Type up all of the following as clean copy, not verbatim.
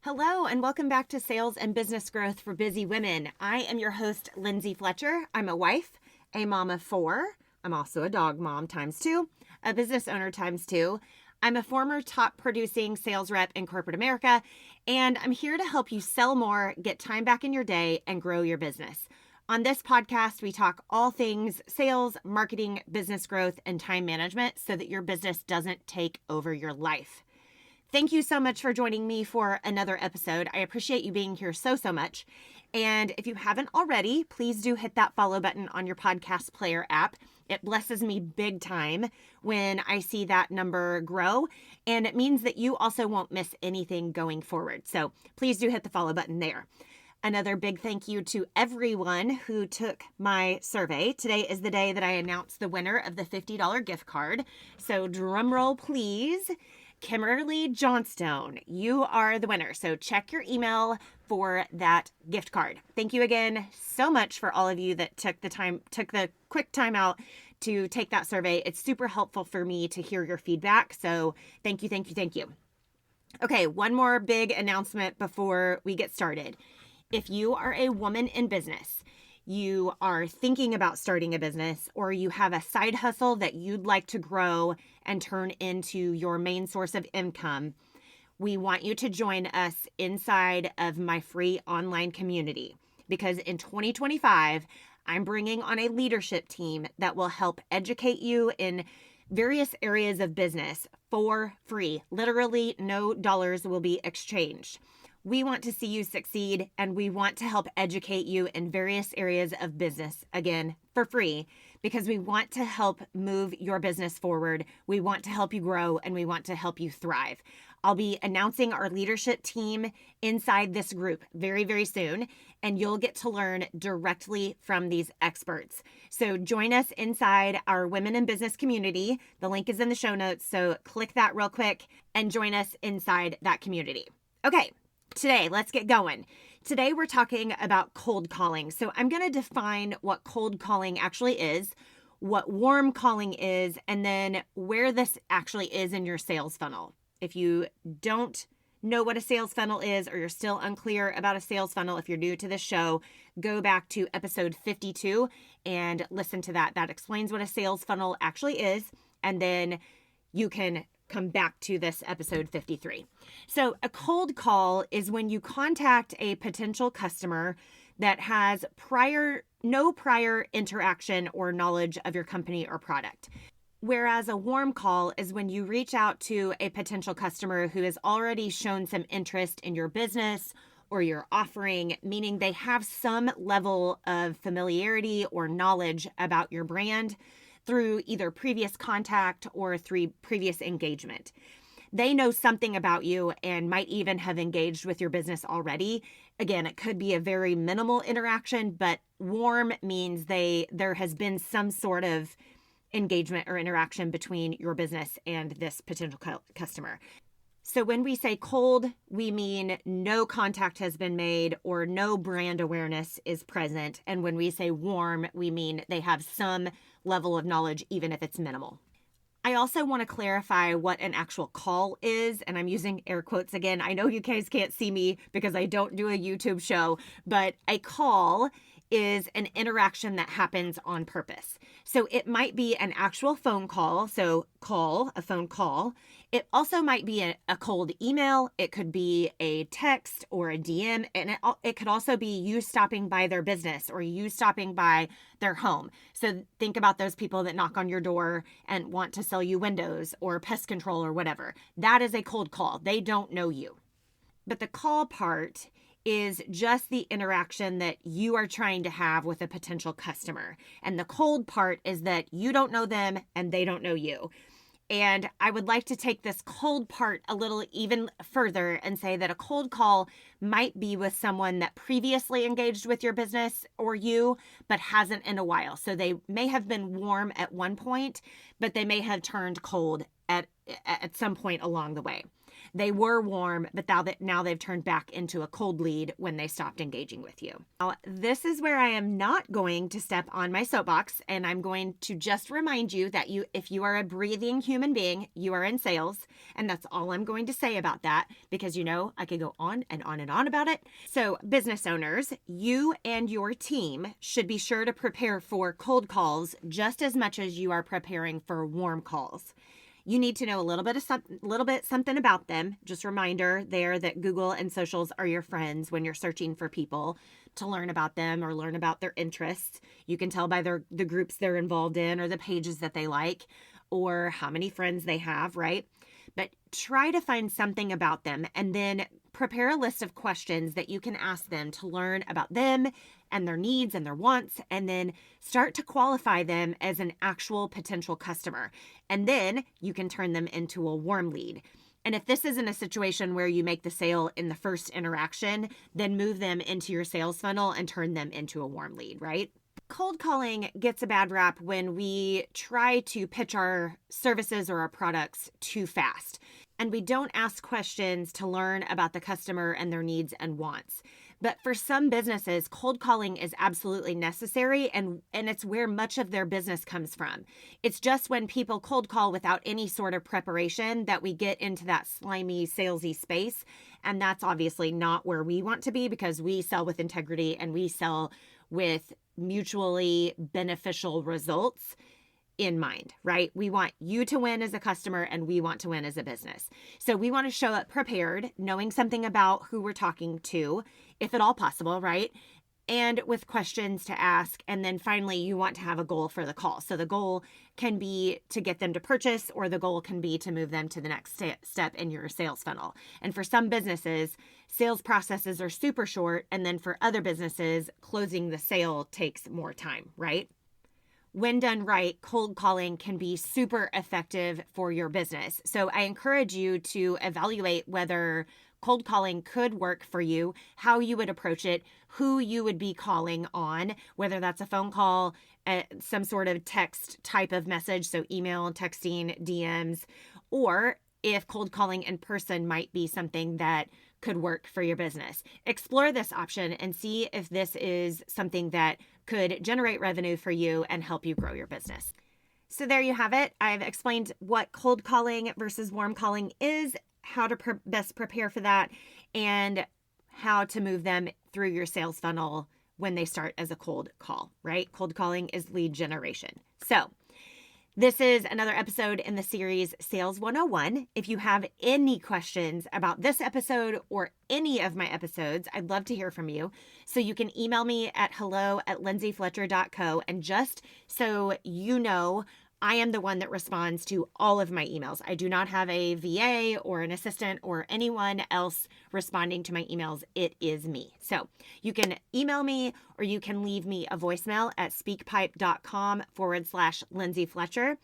Hello, and welcome back to Sales and Business Growth for Busy Women. I am your host, Lindsay Fletcher. I'm a wife, a mom of 4. I'm also a dog mom times 2, a business owner times 2. I'm a former top producing sales rep in corporate America, and I'm here to help you sell more, get time back in your day, and grow your business. On this podcast, we talk all things sales, marketing, business growth, and time management so that your business doesn't take over your life. Thank you so much for joining me for another episode. I appreciate you being here so much. And if you haven't already, please do hit that follow button on your podcast player app. It blesses me big time when I see that number grow, and it means that you also won't miss anything going forward. So please do hit the follow button there. Another big thank you to everyone who took my survey. Today is the day that I announced the winner of the $50 gift card. So drum roll, please. Kimberly Johnstone, you are the winner. So check your email for that gift card. Thank you again so much for all of you that took the quick time out to take that survey. It's super helpful for me to hear your feedback. So thank you. Okay, one more big announcement before we get started. If you are a woman in business, you are thinking about starting a business, or you have a side hustle that you'd like to grow and turn into your main source of income, we want you to join us inside of my free online community, because in 2025, I'm bringing on a leadership team that will help educate you in various areas of business for free. Literally, no dollars will be exchanged. We want to see you succeed, and we want to help educate you in various areas of business, again, for free, because we want to help move your business forward. We want to help you grow, and we want to help you thrive. I'll be announcing our leadership team inside this group very soon, and you'll get to learn directly from these experts. So join us inside our Women in Business community. The link is in the show notes, so click that real quick and join us inside that community. Okay. Today, let's get going. Today, we're talking about cold calling. So I'm going to define what cold calling actually is, what warm calling is, and then where this actually is in your sales funnel. If you don't know what a sales funnel is, or you're still unclear about a sales funnel, if you're new to this show, go back to episode 52 and listen to that. That explains what a sales funnel actually is, and then you can come back to this episode 53. So a cold call is when you contact a potential customer that has no prior interaction or knowledge of your company or product. Whereas a warm call is when you reach out to a potential customer who has already shown some interest in your business or your offering, meaning they have some level of familiarity or knowledge about your brand through either previous contact or through previous engagement. They know something about you and might even have engaged with your business already. Again, it could be a very minimal interaction, but warm means there has been some sort of engagement or interaction between your business and this potential customer. So when we say cold, we mean no contact has been made or no brand awareness is present. And when we say warm, we mean they have some level of knowledge, even if it's minimal. I also want to clarify what an actual call is, and I'm using air quotes again. I know you guys can't see me because I don't do a YouTube show, but a call is an interaction that happens on purpose. So it might be an actual phone call, so a phone call. It also might be a cold email. It could be a text or a DM, and it could also be you stopping by their business or you stopping by their home. So think about those people that knock on your door and want to sell you windows or pest control or whatever. That is a cold call. They don't know you. But the call part is just the interaction that you are trying to have with a potential customer. And the cold part is that you don't know them and they don't know you. And I would like to take this cold part a little even further and say that a cold call might be with someone that previously engaged with your business or you, but hasn't in a while. So they may have been warm at one point, but they may have turned cold at some point along the way. They were warm, but now they've turned back into a cold lead when they stopped engaging with you. Now, this is where I am not going to step on my soapbox, and I'm going to just remind you that if you are a breathing human being, you are in sales, and that's all I'm going to say about that, because I could go on and on and on about it. So business owners, you and your team should be sure to prepare for cold calls just as much as you are preparing for warm calls. You need to know a little bit something about them. Just a reminder there that Google and socials are your friends when you're searching for people to learn about them or learn about their interests. You can tell by the groups they're involved in or the pages that they like or how many friends they have, right? But try to find something about them and then prepare a list of questions that you can ask them to learn about them and their needs and their wants, and then start to qualify them as an actual potential customer. And then you can turn them into a warm lead. And if this isn't a situation where you make the sale in the first interaction, then move them into your sales funnel and turn them into a warm lead, right? Cold calling gets a bad rap when we try to pitch our services or our products too fast, and we don't ask questions to learn about the customer and their needs and wants. But for some businesses, cold calling is absolutely necessary, and it's where much of their business comes from. It's just when people cold call without any sort of preparation that we get into that slimy, salesy space, and that's obviously not where we want to be, because we sell with integrity and we sell with mutually beneficial results in mind, right? We want you to win as a customer and we want to win as a business. So we want to show up prepared, knowing something about who we're talking to, if at all possible, right? And with questions to ask. And then finally, you want to have a goal for the call. So the goal can be to get them to purchase, or the goal can be to move them to the next step in your sales funnel. And for some businesses, sales processes are super short. And then for other businesses, closing the sale takes more time, right? When done right, cold calling can be super effective for your business. So I encourage you to evaluate whether cold calling could work for you, how you would approach it, who you would be calling on, whether that's a phone call, some sort of text type of message, so email, texting, DMs, or if cold calling in person might be something that could work for your business. Explore this option and see if this is something that could generate revenue for you and help you grow your business. So there you have it. I've explained what cold calling versus warm calling is, how to best prepare for that, and how to move them through your sales funnel when they start as a cold call, right? Cold calling is lead generation. So this is another episode in the series Sales 101. If you have any questions about this episode or any of my episodes, I'd love to hear from you. So you can email me at hello@lindsayfletcher.co. And just so you know, I am the one that responds to all of my emails. I do not have a VA or an assistant or anyone else responding to my emails. It is me. So you can email me or you can leave me a voicemail at speakpipe.com/Lindsay Fletcher.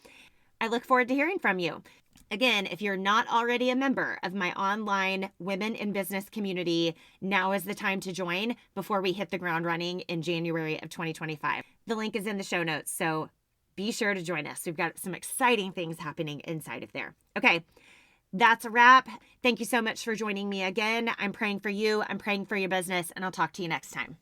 I look forward to hearing from you. Again, if you're not already a member of my online Women in Business community, now is the time to join before we hit the ground running in January of 2025. The link is in the show notes, so be sure to join us. We've got some exciting things happening inside of there. Okay, that's a wrap. Thank you so much for joining me again. I'm praying for you. I'm praying for your business, and I'll talk to you next time.